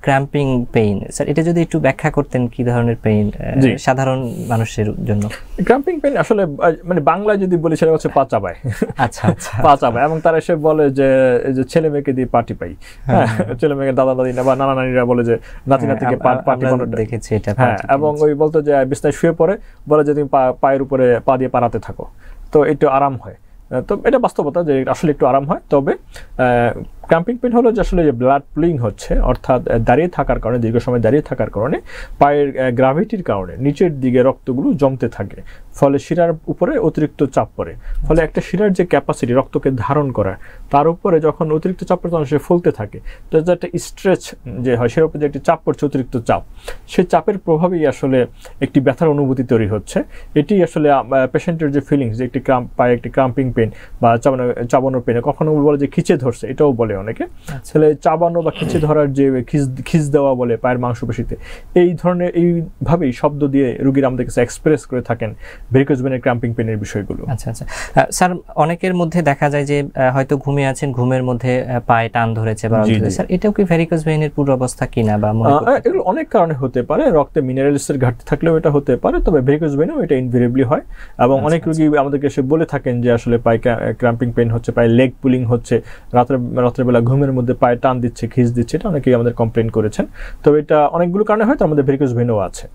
Cramping pain, sir এটা যদি একটু ব্যাখ্যা করতেন কি ধরনের পেইন সাধারণ মানুষের জন্য? ক্র্যাম্পিং পেইন আসলে মানে বাংলায় যদি বলি সেটা হচ্ছে পা চাবায়। আচ্ছা আচ্ছা, পা চাবায়, এবং তারা এসে বলে যে ছেলে মেয়েকে দিয়ে পা টিপাই। হ্যাঁ, ছেলে মেয়েকে দাদা দাদি বা নানা নানিরা বলে যে নাতি নাতিকে পা টিপানো দেখেছি এটা। হ্যাঁ, এবং ওই বলতো যে বিছানায় শুয়ে পড়ে বলে যে তুমি পায়ের উপরে পা দিয়ে পারাতে থাকো, তো একটু আরাম হয়। তো এটা বাস্তবতা যে আসলে একটু আরাম হয়। তবে ক্র্যাম্পিং পেইন হলো যে আসলে ব্লাড পুলিং হচ্ছে, অর্থাৎ দাঁড়িয়ে থাকার কারণে, দীর্ঘ সময় দাঁড়িয়ে থাকার কারণে পায়ের গ্রাভিটির কারণে নিচের দিকে রক্তগুলো জমতে থাকে, ফলে শিরার উপরে অতিরিক্ত চাপ পড়ে। ফলে একটা শিরার যে ক্যাপাসিটি রক্তকে ধারণ করা, তার উপরে যখন অতিরিক্ত চাপ পড়ে তখন সে ফুলতে থাকে। তো একটা স্ট্রেচ যে হয়, শিরার উপরে যে একটি চাপ পড়ছে, অতিরিক্ত চাপ, সেই চাপের প্রভাবেই আসলে একটি ব্যথার অনুভূতি তৈরি হচ্ছে। এটি আসলে পেশেন্টের যে ফিলিংস, যে একটি পায়ে একটি ক্রাম্পিং পেইন বা চাবানোর পেইন, কখনো বলে যে খিচে ধরছে, এটাও বলে অনেকে। আসলে চাবানো বা খিচে ধরার যে খিচ দেওয়া বলে পায়ের মাংসপেশিতে, এই ধরনের এইভাবেই শব্দ দিয়ে রোগীরা আমাদের কাছে এক্সপ্রেস করে থাকেন ভেরিকোজ ভেনের ক্র্যাম্পিং পেইনের বিষয়গুলো। আচ্ছা আচ্ছা স্যার, অনেকের মধ্যে দেখা যায় যে হয়তো ঘুমিয়ে আছেন, ঘুমের মধ্যে পায়ে টান ধরেছে বা স্যার এটাও কি ভেরিকোজ ভেনের পূর্বাবস্থা কিনা? বা এগুলো অনেক কারণে হতে পারে, রক্তে মিনারেলসের ঘাটতি থাকলেও এটা হতে পারে, তবে ভেরিকোজ ভেনেও এটা ইনভেরিয়েবলি হয়। এবং অনেক রোগী আমাদেরকে এসে বলে থাকেন যে আসলে পায়ে ক্র্যাম্পিং পেইন হচ্ছে, পায়ে লেগ পুলিং হচ্ছে, রাত্রেবেলা ঘুমের মধ্যে পায়ে টান দিচ্ছে, খিচ দিচ্ছে, এটা অনেকেই আমাদের কমপ্লেন করেছেন। তবে এটা অনেকগুলো কারণে হয়, তার মধ্যে ভেরিকোজ ভেনও আছে।